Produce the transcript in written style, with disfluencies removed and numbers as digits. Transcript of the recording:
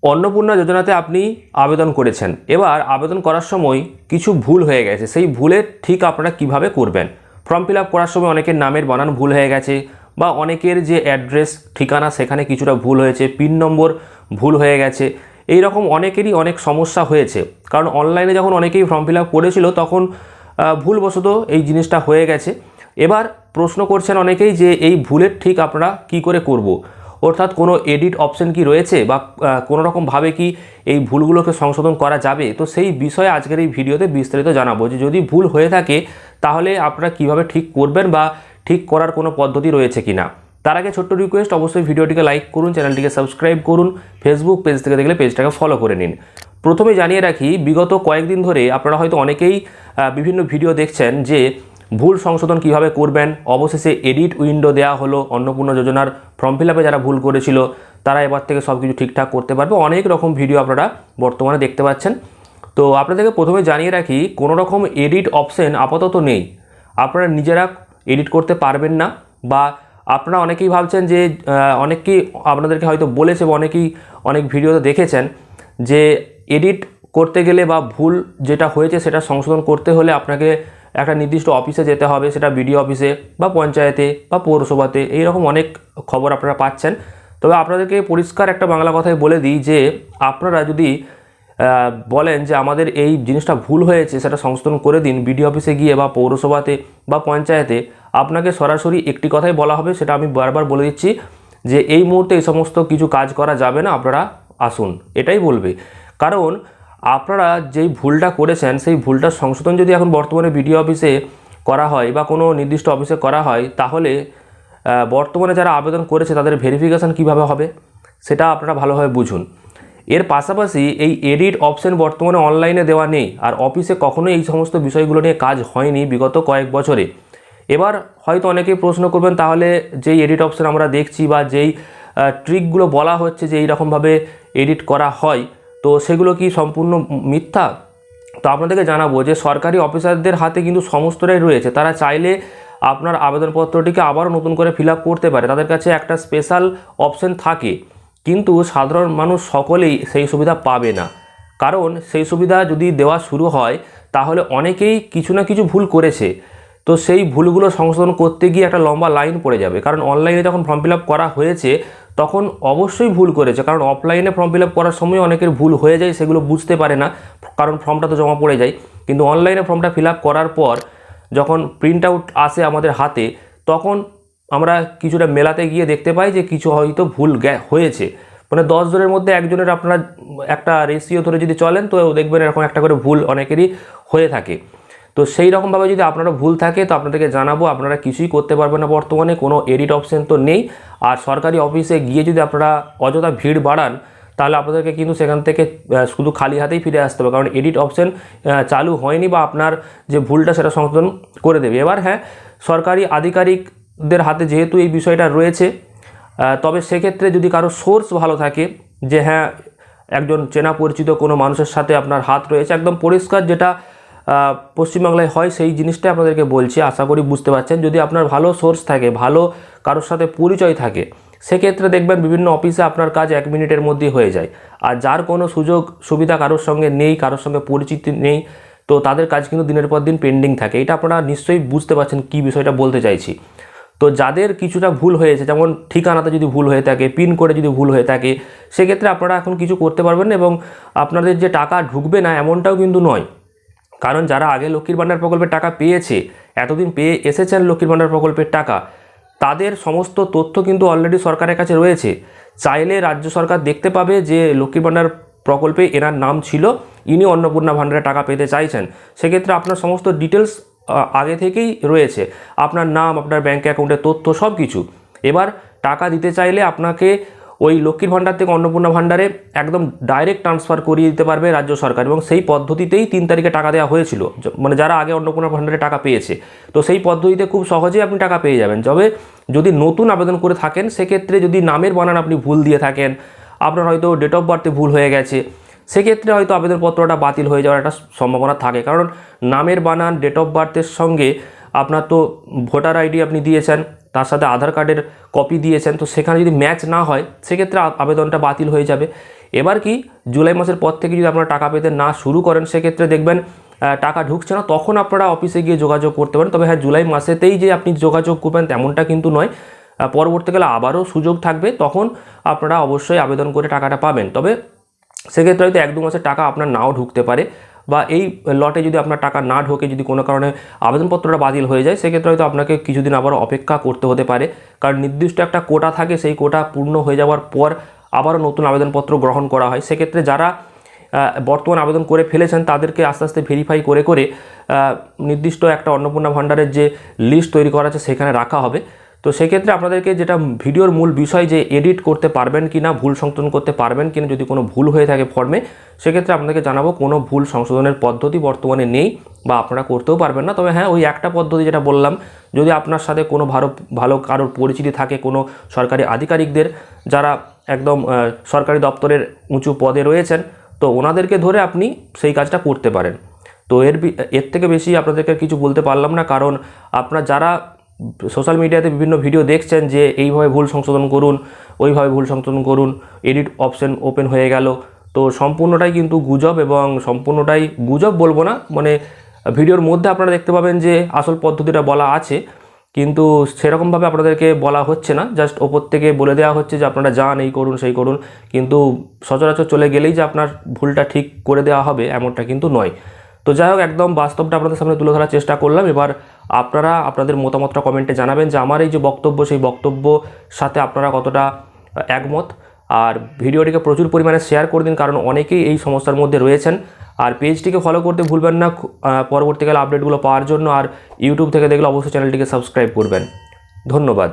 অন্নপূর্ণা যোজনাতে আপনি আবেদন করেছেন, এবার আবেদন করার সময় কিছু ভুল হয়ে গেছে, সেই ভুলের ঠিক আপনারা কিভাবে করবেন। ফর্ম ফিল আপ করার সময় অনেকের নামের বানান ভুল হয়ে গেছে, বা অনেকের যে অ্যাড্রেস ঠিকানা সেখানে কিছুটা ভুল হয়েছে, পিন নম্বর ভুল হয়ে গেছে, এই রকম অনেকেরই অনেক সমস্যা হয়েছে। কারণ অনলাইনে যখন অনেকেই ফর্ম ফিল আপ করেছিল তখন ভুলবশত এই জিনিসটা হয়ে গেছে। এবার প্রশ্ন করছেন অনেকেই যে এই ভুলের ঠিক আপনারা কি করে করব, অর্থাৎ কোনো এডিট অপশন কি রয়েছে, বা কোনো রকমভাবে কি এই ভুলগুলোকে সংশোধন করা যাবে। তো সেই বিষয়ে আজকের এই ভিডিওতে বিস্তারিত জানাবো যে যদি ভুল হয়ে থাকে তাহলে আপনারা কিভাবে ঠিক করবেন, বা ঠিক করার কোনো পদ্ধতি রয়েছে কি না। তার আগে ছোট্ট রিকোয়েস্ট, অবশ্যই ভিডিওটিকে লাইক করুন, চ্যানেলটিকে সাবস্ক্রাইব করুন, ফেসবুক পেজ থেকে দেখলে পেজটাকে ফলো করে নিন। প্রথমে জানিয়ে রাখি, বিগত কয়েকদিন ধরে আপনারা হয়তো অনেকেই বিভিন্ন ভিডিও দেখছেন যে ভুল সংশোধন কিভাবে করবেন। অবশেষে এডিট উইন্ডো দেওয়া হলো, অন্নপূর্ণা যোজনার ফর্ম ফিল আপে যারা ভুল করেছিল তারা এবার থেকে সব কিছু ঠিকঠাক করতে পারবে। অনেক রকম ভিডিও আপনারা বর্তমানে দেখতে পাচ্ছেন। তো আপনাদেরকে প্রথমে জানিয়ে রাখি, কোনো রকম এডিট অপশন আপাতত নেই, আপনারা নিজেরা এডিট করতে পারবেন না। বা আপনারা অনেকেই ভাবছেন যে অনেকেই আপনাদেরকে হয়তো বলেছে, বা অনেকেই অনেক ভিডিওতে দেখেছেন যে এডিট করতে গেলে বা ভুল যেটা হয়েছে সেটা সংশোধন করতে হলে আপনাকে একটা নির্দিষ্ট অফিসে যেতে হবে, সেটা বিডিও অফিসে বা পঞ্চায়েতে বা পৌরসভাতে, এইরকম অনেক খবর আপনারা পাচ্ছেন। তবে আপনাদেরকে পরিষ্কার একটা বাংলা কথায় বলে দিই যে আপনারা যদি বলেন যে আমাদের এই জিনিসটা ভুল হয়েছে সেটা সংশোধন করে দিন, বিডিও অফিসে গিয়ে বা পৌরসভাতে বা পঞ্চায়েতে আপনাকে সরাসরি একটি কথাই বলা হবে, সেটা আমি বারবার বলে দিচ্ছি যে এই মুহূর্তে এই সমস্ত কিছু কাজ করা যাবে না, আপনারা আসুন, এটাই বলবে। কারণ আপনারা যেই ভুলটা করেছেন সেই ভুলটার সংশোধন যদি এখন বর্তমানে বিডিও অফিসে করা হয় বা কোনো নির্দিষ্ট অফিসে করা হয়, তাহলে বর্তমানে যারা আবেদন করেছে তাদের ভেরিফিকেশান কিভাবে হবে সেটা আপনারা ভালোভাবে বুঝুন। এর পাশাপাশি এই এডিট অপশন বর্তমানে অনলাইনে দেওয়া নেই, আর অফিসে কখনোই এই সমস্ত বিষয়গুলো নিয়ে কাজ হয়নি বিগত কয়েক বছরে। এবার হয়তো অনেকেই প্রশ্ন করবেন, তাহলে যেই এডিট অপশন আমরা দেখছি বা যেই ট্রিকগুলো বলা হচ্ছে যে এইরকমভাবে এডিট করা হয়, তো সেগুলো কি সম্পূর্ণ মিথ্যা? তো আপনাদেরকে জানাবো যে সরকারি অফিসারদের হাতে কিন্তু সমস্তটাই রয়েছে, তারা চাইলে আপনার আবেদনপত্রটিকে আবারও নতুন করে ফিল আপ করতে পারে, তাদের কাছে একটা স্পেশাল অপশন থাকে। কিন্তু সাধারণ মানুষ সকলেই সেই সুবিধা পাবে না, কারণ সেই সুবিধা যদি দেওয়া শুরু হয় তাহলে অনেকেই কিছু না কিছু ভুল করেছে। তো সেই ভুলগুলো সংশোধন করতে গিয়ে একটা লম্বা লাইন পড়ে যাবে, কারণ অনলাইনে যখন ফর্ম ফিল আপ করা হয়েছে তখন অবশ্যই ভুল করেছে, কারণ অফলাইনে ফর্ম ফিল আপ করার সময় অনেকের ভুল হয়ে যায়, সেগুলো বুঝতে পারে না, কারণ ফর্মটা তো জমা পড়ে যায়। কিন্তু অনলাইনে ফর্মটা ফিল আপ করার পর যখন প্রিন্ট আউট আসে আমাদের হাতে, তখন আমরা কিছুটা মেলাতে গিয়ে দেখতে পাই যে কিছু হয়তো ভুল হয়েছে। মানে 10 জনের মধ্যে একজনের আপনারা একটা রেশিও ধরে যদি চলেন তো দেখবেন এরকম একটা করে ভুল অনেকেরই হয়ে থাকে। তো সেই রকমভাবে যদি আপনারা ভুল থাকে তো আপনাদেরকে জানাবো, আপনারা কিছুই করতে পারবেন না, বর্তমানে কোনো এডিট অপশন তো নেই। আর সরকারি অফিসে গিয়ে যদি আপনারা অযথা ভিড় বাড়ান তাহলে আপনাদেরকে কিন্তু সেখান থেকে শুধু খালি হাতেই ফিরে আসতে হবে, কারণ এডিট অপশন চালু হয়নি, বা আপনার যে ভুলটা সেটা সংশোধন করে দেবে। এবার হ্যাঁ, সরকারি আধিকারিকদের হাতে যেহেতু এই বিষয়টা রয়েছে, তবে সেক্ষেত্রে যদি কারো সোর্স ভালো থাকে, যে হ্যাঁ একজন চেনা পরিচিত কোনো মানুষের সাথে আপনার হাত রয়েছে, একদম পরিষ্কার যেটা পশ্চিমবাংলায় হয় সেই জিনিসটাই আপনাদেরকে বলছি, আশা করি বুঝতে পারছেন। যদি আপনার ভালো সোর্স থাকে, ভালো কারোর সাথে পরিচয় থাকে, সেক্ষেত্রে দেখবেন বিভিন্ন অফিসে আপনার কাজ 1 মিনিটের মধ্যেই হয়ে যায়। আর যার কোনো সুযোগ সুবিধা কারোর সঙ্গে নেই, কারোর সঙ্গে পরিচিতি নেই, তো তাদের কাজ কিন্তু দিনের পর দিন পেন্ডিং থাকে। এটা আপনারা নিশ্চয়ই বুঝতে পারছেন কী বিষয়টা বলতে চাইছি। তো যাদের কিছুটা ভুল হয়েছে, যেমন ঠিকানাতে যদি ভুল হয়ে থাকে, পিন কোডে যদি ভুল হয়ে থাকে, সেক্ষেত্রে আপনারা এখন কিছু করতে পারবেন না, এবং আপনাদের যে টাকা ঢুকবে না এমনটাও কিন্তু নয়। কারণ যারা আগে লক্ষ্মীর ভাণ্ডার প্রকল্পের টাকা পেয়েছে, এতদিন পেয়ে এসেছেন লক্ষ্মীর ভাণ্ডার প্রকল্পের টাকা, তাদের সমস্ত তথ্য কিন্তু অলরেডি সরকারের কাছে রয়েছে। চাইলে রাজ্য সরকার দেখতে পাবে যে লক্ষ্মীর ভাণ্ডার প্রকল্পে এনার নাম ছিল, ইনি অন্নপূর্ণা ভাণ্ডারে টাকা পেতে চাইছেন, সেক্ষেত্রে আপনার সমস্ত ডিটেলস আগে থেকেই রয়েছে, আপনার নাম, আপনার ব্যাঙ্ক অ্যাকাউন্টের তথ্য সব কিছু। এবার টাকা দিতে চাইলে আপনাকে ওই লক্ষ্মীর ভাণ্ডার থেকে অন্নপূর্ণা ভাণ্ডারে একদম ডাইরেক্ট ট্রান্সফার করিয়ে দিতে পারবে রাজ্য সরকার, এবং সেই পদ্ধতিতেই 3 তারিখে টাকা দেওয়া হয়েছিল, মানে যারা আগে অন্নপূর্ণা ভাণ্ডারে টাকা পেয়েছে। তো সেই পদ্ধতিতে খুব সহজেই আপনি টাকা পেয়ে যাবেন। তবে যদি নতুন আবেদন করে থাকেন, সেক্ষেত্রে যদি নামের বানান আপনি ভুল দিয়ে থাকেন, আপনার হয়তো ডেট অফ বার্থে ভুল হয়ে গেছে, সেক্ষেত্রে হয়তো আবেদনপত্রটা বাতিল হয়ে যাওয়ার একটা সম্ভাবনা থাকে। কারণ নামের বানান, ডেট অফ বার্থের সঙ্গে আপনার তো ভোটার আইডি আপনি দিয়েছেন, তার সাথে আধার কার্ডের কপি দিয়েছেন, তো সেখানে যদি ম্যাচ না হয় সেক্ষেত্রে আবেদনটা বাতিল হয়ে যাবে। এবার কি জুলাই মাসের পর থেকে যদি আপনারা টাকা পেতে না শুরু করেন, সেক্ষেত্রে দেখবেন টাকা ঢুকছে না, তখন আপনারা অফিসে গিয়ে যোগাযোগ করতে পারেন। তবে হ্যাঁ, জুলাই মাসেতেই যে আপনি যোগাযোগ করবেন তেমনটা কিন্তু নয়, পরবর্তীকালে আবারও সুযোগ থাকবে, তখন আপনারা অবশ্যই আবেদন করে টাকাটা পাবেন। তবে সেক্ষেত্রে হয়তো 1-2 মাসের টাকা আপনার নাও ঢুকতে পারে, বা এই লটে যদি আপনার টাকা না ঢোকে, যদি কোনো কারণে আবেদনপত্রটা বাতিল হয়ে যায়, সেক্ষেত্রে হয়তো আপনাকে কিছুদিন আবার অপেক্ষা করতে হতে পারে, কারণ নির্দিষ্ট একটা কোটা থাকে, সেই কোটা পূর্ণ হয়ে যাওয়ার পর আবারও নতুন আবেদনপত্র গ্রহণ করা হয়। সেক্ষেত্রে যারা বর্তমান আবেদন করে ফেলেছেন তাদেরকে আস্তে আস্তে ভেরিফাই করে করে নির্দিষ্ট একটা অন্নপূর্ণা ভাণ্ডারের যে লিস্ট তৈরি করা আছে সেখানে রাখা হবে। তো সেক্ষেত্রে আপনাদেরকে যেটা ভিডিওর মূল বিষয়, যে এডিট করতে পারবেন কি না, ভুল সংশোধন করতে পারবেন কি না, যদি কোনো ভুল হয়ে থাকে ফর্মে, সেক্ষেত্রে আপনাদেরকে জানাবো কোনো ভুল সংশোধনের পদ্ধতি বর্তমানে নেই, বা আপনারা করতেও পারবেন না। তবে হ্যাঁ, ওই একটা পদ্ধতি যেটা বললাম, যদি আপনার সাথে কোনো ভালো কারোর পরিচিতি থাকে, কোনো সরকারি আধিকারিকদের যারা একদম সরকারি দপ্তরের উঁচু পদে রয়েছেন, তো ওনাদেরকে ধরে আপনি সেই কাজটা করতে পারেন। তো এর থেকে বেশি আপনাদেরকে কিছু বলতে পারলাম না, কারণ আপনারা যারা সোশ্যাল মিডিয়াতে বিভিন্ন ভিডিও দেখছেন যে এইভাবে ভুল সংশোধন করুন, ওইভাবে ভুল সংশোধন করুন, এডিট অপশন ওপেন হয়ে গেল, তো সম্পূর্ণটাই কিন্তু গুজব, এবং সম্পূর্ণটাই গুজব বলবো না, মানে ভিডিওর মধ্যে আপনারা দেখতে পাবেন যে আসল পদ্ধতিটা বলা আছে, কিন্তু সেরকমভাবে আপনাদেরকে বলা হচ্ছে না, জাস্ট ওপর থেকে বলে দেওয়া হচ্ছে যে আপনারা যান, এই করুন, সেই করুন, কিন্তু সচরাচর চলে গেলেই যে আপনার ভুলটা ঠিক করে দেওয়া হবে এমনটা কিন্তু নয়। তো যাই হোক, একদম বাস্তবটা আপনাদের সামনে তুলে ধরার চেষ্টা করলাম। এবার আপনারা আপনাদের মতামতটা কমেন্টে জানাবেন যে আমার এই যে বক্তব্য, সেই বক্তব্য সাথে আপনারা কতটা একমত। আর ভিডিওটিকে প্রচুর পরিমাণে শেয়ার করে দিন, কারণ অনেকেই এই সমস্যার মধ্যে রয়েছেন। আর পেজটিকে ফলো করতে ভুলবেন না পরবর্তীকালে আপডেটগুলো পাওয়ার জন্য। আর ইউটিউব থেকে দেখলে অবশ্যই চ্যানেলটিকে সাবস্ক্রাইব করবেন। ধন্যবাদ।